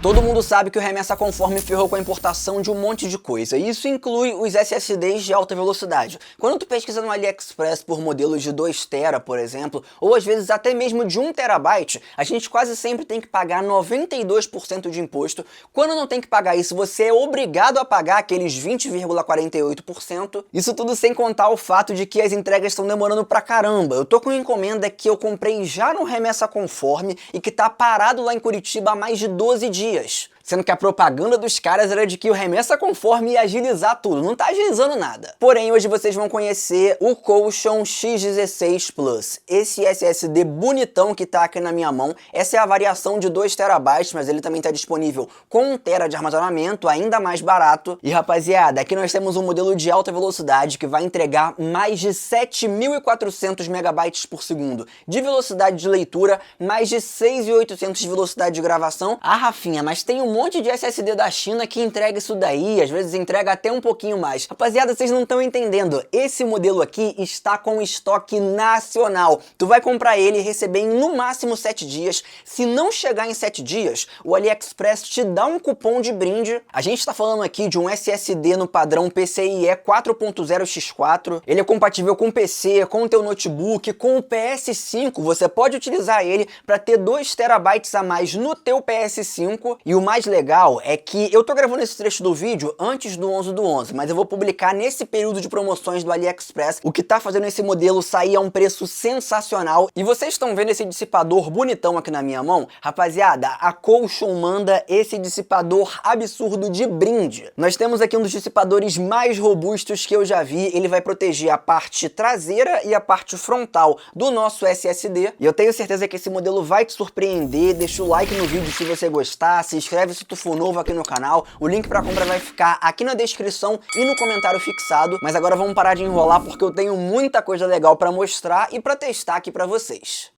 Todo mundo sabe que o Remessa Conforme ferrou com a importação de um monte de coisa, e isso inclui os SSDs de alta velocidade. Quando tu pesquisa no AliExpress por modelos de 2 TB, por exemplo, ou às vezes até mesmo de 1 TB, a gente quase sempre tem que pagar 92% de imposto. Quando não tem que pagar isso, você é obrigado a pagar aqueles 20,48%. Isso tudo sem contar o fato de que as entregas estão demorando pra caramba. Eu tô com uma encomenda que eu comprei já no Remessa Conforme e que tá parado lá em Curitiba há mais de 12 dias. Sendo que a propaganda dos caras era de que o Remessa Conforme ia agilizar tudo, não tá agilizando nada. Porém, hoje vocês vão conhecer o Colson X16 Plus, esse SSD bonitão que tá aqui na minha mão. Essa é a variação de 2 TB, mas ele também tá disponível com 1 TB de armazenamento, ainda mais barato. E rapaziada, aqui nós temos um modelo de alta velocidade que vai entregar mais de 7.400 megabytes por segundo de velocidade de leitura, mais de 6.800 de velocidade de gravação. Ah, Rafinha, mas tem um monte de SSD da China que entrega isso daí, às vezes entrega até um pouquinho mais. Rapaziada, vocês não estão entendendo, esse modelo aqui está com estoque nacional. Tu vai comprar ele e receber em no máximo 7 dias. Se não chegar em 7 dias, o AliExpress te dá um cupom de brinde. A gente está falando aqui de um SSD no padrão PCIe 4.0x4. Ele é compatível com PC, com o teu notebook, com o PS5. Você pode utilizar ele para ter 2 TB a mais no teu PS5. E o mais legal é que eu tô gravando esse trecho do vídeo antes do 11/11, mas eu vou publicar nesse período de promoções do AliExpress, o que tá fazendo esse modelo sair a um preço sensacional. E vocês estão vendo esse dissipador bonitão aqui na minha mão? Rapaziada, a Colson manda esse dissipador absurdo de brinde. Nós temos aqui um dos dissipadores mais robustos que eu já vi. Ele vai proteger a parte traseira e a parte frontal do nosso SSD. E eu tenho certeza que esse modelo vai te surpreender. Deixa o like no vídeo se você gostar, se inscreve se tu for novo aqui no canal, o link pra compra vai ficar aqui na descrição e no comentário fixado. Mas agora vamos parar de enrolar porque eu tenho muita coisa legal pra mostrar e pra testar aqui pra vocês.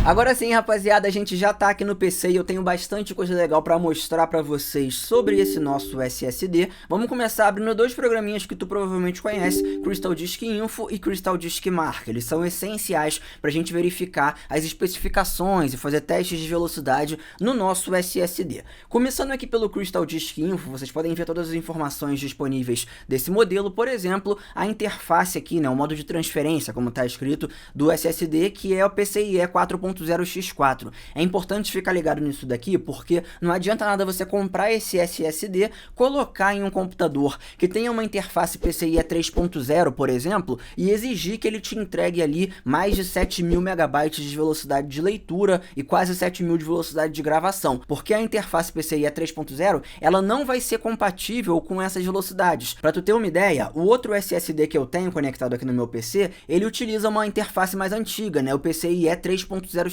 Agora sim, rapaziada, a gente já tá aqui no PC e eu tenho bastante coisa legal pra mostrar pra vocês sobre esse nosso SSD. Vamos começar abrindo dois programinhas que tu provavelmente conhece, Crystal Disk Info e Crystal Disk Mark. Eles são essenciais pra gente verificar as especificações e fazer testes de velocidade no nosso SSD. Começando aqui pelo Crystal Disk Info, vocês podem ver todas as informações disponíveis desse modelo, por exemplo, a interface aqui, né, o modo de transferência, como tá escrito, do SSD, que é o PCIe 4.0x4. É importante ficar ligado nisso daqui, porque não adianta nada você comprar esse SSD, colocar em um computador que tenha uma interface PCIe 3.0, por exemplo, e exigir que ele te entregue ali mais de 7.000 megabytes de velocidade de leitura e quase 7.000 de velocidade de gravação, porque a interface PCIe 3.0, ela não vai ser compatível com essas velocidades. Para tu ter uma ideia, o outro SSD que eu tenho conectado aqui no meu PC, ele utiliza uma interface mais antiga, né, o PCIe 3.0x4.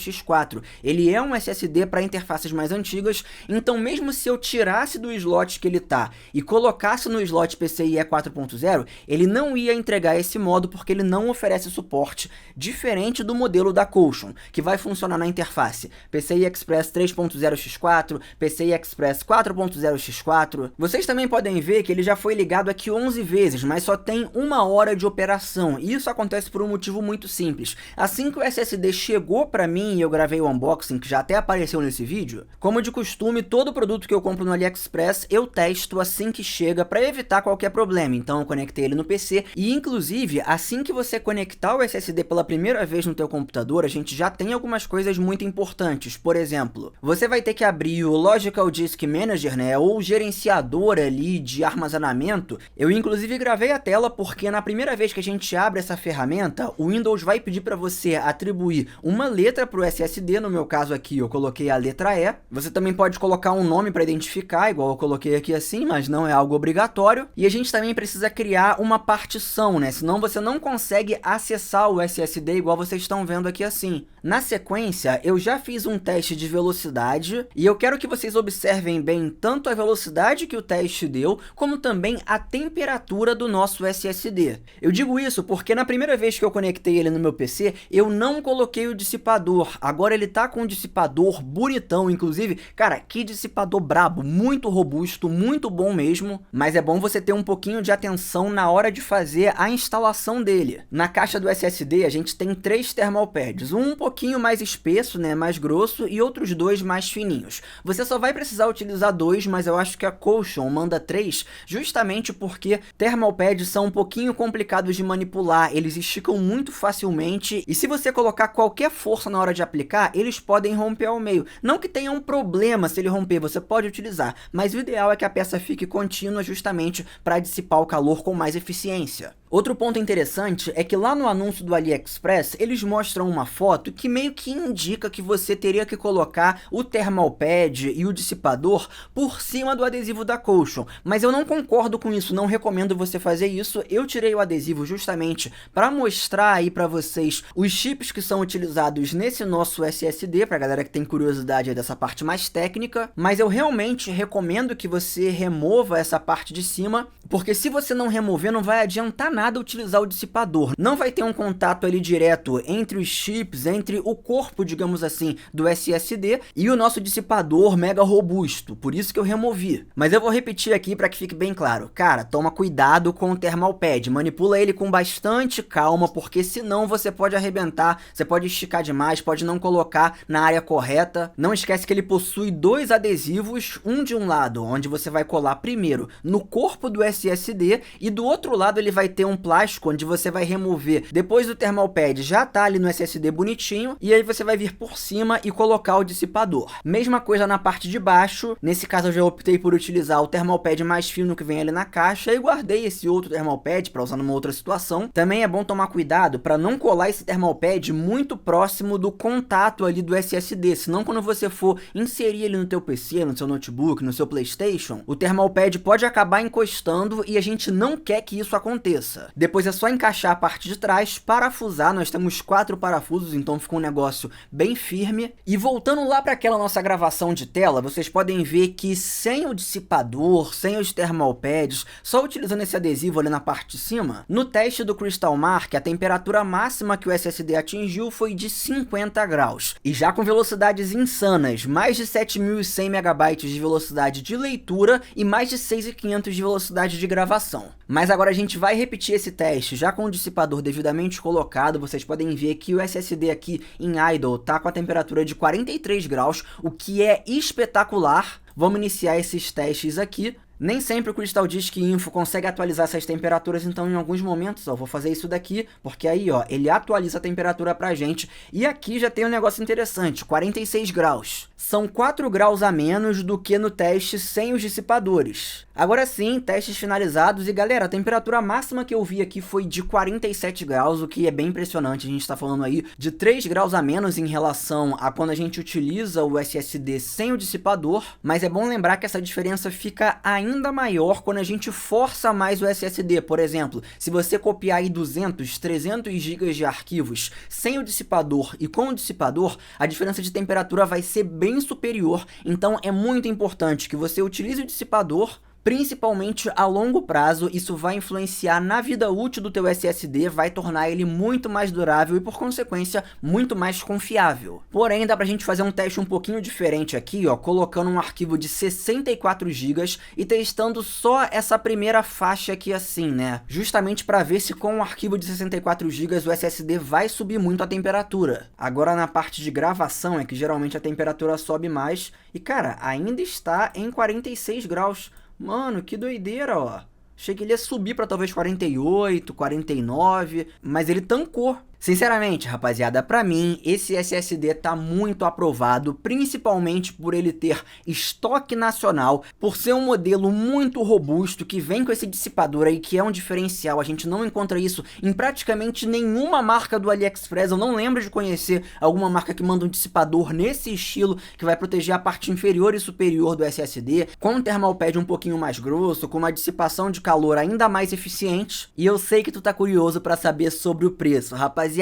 Ele é um SSD para interfaces mais antigas, então mesmo se eu tirasse do slot que ele tá e colocasse no slot PCIe 4.0, ele não ia entregar esse modo porque ele não oferece suporte, diferente do modelo da Colson, que vai funcionar na interface PCI Express 3.0x4, PCI Express 4.0x4. Vocês também podem ver que ele já foi ligado aqui 11 vezes, mas só tem 1 hora de operação, e isso acontece por um motivo muito simples. Assim que o SSD chegou para mim e eu gravei o unboxing, que já até apareceu nesse vídeo, como de costume, todo produto que eu compro no AliExpress eu testo assim que chega para evitar qualquer problema. Então eu conectei ele no PC e inclusive assim que você conectar o SSD pela primeira vez no teu computador, a gente já tem algumas coisas muito importantes. Por exemplo, você vai ter que abrir o Logical Disk Manager, né, ou gerenciador ali de armazenamento. Eu inclusive gravei a tela porque na primeira vez que a gente abre essa ferramenta, o Windows vai pedir para você atribuir uma letra para o SSD, no meu caso aqui eu coloquei a letra E. Você também pode colocar um nome para identificar, igual eu coloquei aqui assim, mas não é algo obrigatório. E a gente também precisa criar uma partição, né, senão você não consegue acessar o SSD igual vocês estão vendo aqui assim. Na sequência, eu já fiz um teste de velocidade e eu quero que vocês observem bem tanto a velocidade que o teste deu, como também a temperatura do nosso SSD. Eu digo isso porque na primeira vez que eu conectei ele no meu PC, eu não coloquei o dissipador dissipador. Agora ele tá com um dissipador bonitão, inclusive, cara, que dissipador brabo, muito robusto, muito bom mesmo, mas é bom você ter um pouquinho de atenção na hora de fazer a instalação dele. Na caixa do SSD a gente tem 3 thermal pads, um pouquinho mais espesso, né, mais grosso, e outros 2 mais fininhos. Você só vai precisar utilizar 2, mas eu acho que a Caution manda 3, justamente porque thermal pads são um pouquinho complicados de manipular, eles esticam muito facilmente, e se você colocar qualquer força na hora de aplicar, eles podem romper ao meio. Não que tenha um problema se ele romper, você pode utilizar, mas o ideal é que a peça fique contínua justamente para dissipar o calor com mais eficiência. Outro ponto interessante é que lá no anúncio do AliExpress, eles mostram uma foto que meio que indica que você teria que colocar o thermal pad e o dissipador por cima do adesivo da Caution, mas eu não concordo com isso, não recomendo você fazer isso. Eu tirei o adesivo justamente para mostrar aí para vocês os chips que são utilizados nesse nosso SSD, pra galera que tem curiosidade aí dessa parte mais técnica, mas eu realmente recomendo que você remova essa parte de cima, porque se você não remover, não vai adiantar nada utilizar o dissipador. Não vai ter um contato ali direto entre os chips, entre o corpo, digamos assim, do SSD e o nosso dissipador mega robusto, por isso que eu removi. Mas eu vou repetir aqui para que fique bem claro. Cara, toma cuidado com o thermal pad, manipula ele com bastante calma, porque senão você pode arrebentar, você pode esticar demais, pode não colocar na área correta. Não esquece que ele possui 2 adesivos, um de um lado, onde você vai colar primeiro no corpo do SSD, e do outro lado ele vai ter um plástico onde você vai remover depois do thermal pad, já tá ali no SSD bonitinho, e aí você vai vir por cima e colocar o dissipador. Mesma coisa na parte de baixo, nesse caso eu já optei por utilizar o thermal pad mais fino que vem ali na caixa e guardei esse outro thermal pad para usar numa outra situação. Também é bom tomar cuidado para não colar esse thermal pad muito próximo do contato ali do SSD, senão quando você for inserir ele no teu PC, no seu notebook, no seu PlayStation, o thermal pad pode acabar encostando e a gente não quer que isso aconteça. Depois é só encaixar a parte de trás, parafusar, nós temos 4 parafusos, então ficou um negócio bem firme. E voltando lá para aquela nossa gravação de tela, vocês podem ver que sem o dissipador, sem os thermal pads, só utilizando esse adesivo ali na parte de cima, no teste do Crystal Mark, a temperatura máxima que o SSD atingiu foi de 50 graus. E já com velocidades insanas, mais de 7.100 MB de velocidade de leitura e mais de 6.500 de velocidade de gravação. Mas agora a gente vai repetir esse teste já com o dissipador devidamente colocado. Vocês podem ver que o SSD aqui em idle tá com a temperatura de 43 graus, o que é espetacular. Vamos iniciar esses testes aqui. Nem sempre o Crystal Disk Info consegue atualizar essas temperaturas, então em alguns momentos, ó, vou fazer isso daqui, porque aí, ó, ele atualiza a temperatura pra gente. E aqui já tem um negócio interessante, 46 graus. São 4 graus a menos do que no teste sem os dissipadores. Agora sim, testes finalizados, e galera, a temperatura máxima que eu vi aqui foi de 47 graus, o que é bem impressionante. A gente tá falando aí de 3 graus a menos em relação a quando a gente utiliza o SSD sem o dissipador, mas é bom lembrar que essa diferença fica ainda maior quando a gente força mais o SSD. Por exemplo, se você copiar aí 200, 300 GB de arquivos sem o dissipador e com o dissipador, a diferença de temperatura vai ser bem superior, então é muito importante que você utilize o dissipador, principalmente a longo prazo. Isso vai influenciar na vida útil do teu SSD, vai tornar ele muito mais durável e, por consequência, muito mais confiável. Porém, dá pra gente fazer um teste um pouquinho diferente aqui, ó, colocando um arquivo de 64 GB e testando só essa primeira faixa aqui assim, né? Justamente para ver se com um arquivo de 64 GB o SSD vai subir muito a temperatura. Agora na parte de gravação é que geralmente a temperatura sobe mais e, cara, ainda está em 46 graus. Mano, que doideira, ó. Achei que ele ia subir pra talvez 48, 49, mas ele tancou. Sinceramente, rapaziada, pra mim, esse SSD tá muito aprovado, principalmente por ele ter estoque nacional, por ser um modelo muito robusto, que vem com esse dissipador aí, que é um diferencial. A gente não encontra isso em praticamente nenhuma marca do AliExpress. Eu não lembro de conhecer alguma marca que manda um dissipador nesse estilo, que vai proteger a parte inferior e superior do SSD, com um thermal pad um pouquinho mais grosso, com uma dissipação de calor ainda mais eficiente. E eu sei que tu tá curioso pra saber sobre o preço, rapaziada.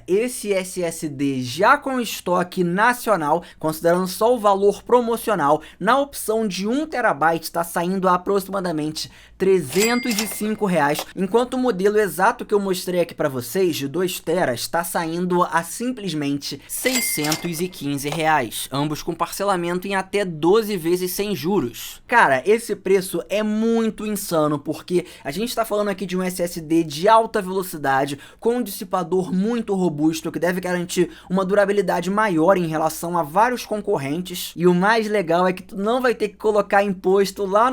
Esse SSD já com estoque nacional, considerando só o valor promocional, na opção de 1 TB está saindo a aproximadamente R$ R$305, enquanto o modelo exato que eu mostrei aqui pra vocês, de 2 teras, tá saindo a simplesmente R$615, ambos com parcelamento em até 12 vezes sem juros. Cara, esse preço é muito insano, porque a gente tá falando aqui de um SSD de alta velocidade, com um dissipador muito robusto, que deve garantir uma durabilidade maior em relação a vários concorrentes, e o mais legal é que tu não vai ter que colocar imposto lá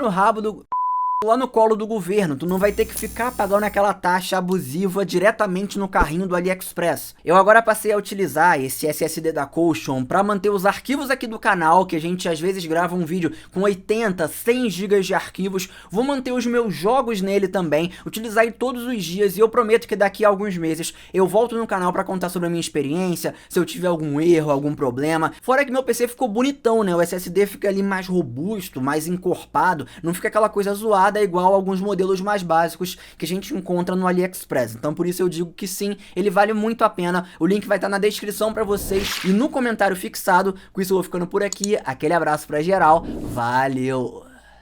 no colo do governo, tu não vai ter que ficar pagando aquela taxa abusiva diretamente no carrinho do AliExpress. Eu agora passei a utilizar esse SSD da Colston para manter os arquivos aqui do canal, que a gente às vezes grava um vídeo com 80, 100 GB de arquivos, vou manter os meus jogos nele também, utilizar ele todos os dias, e eu prometo que daqui a alguns meses eu volto no canal para contar sobre a minha experiência, se eu tiver algum erro, algum problema. Fora que meu PC ficou bonitão, né, o SSD fica ali mais robusto, mais encorpado, não fica aquela coisa zoada igual a alguns modelos mais básicos que a gente encontra no AliExpress. Então por isso eu digo que sim, ele vale muito a pena. O link vai estar na descrição pra vocês e no comentário fixado. Com isso eu vou ficando por aqui. Aquele abraço pra geral. Valeu!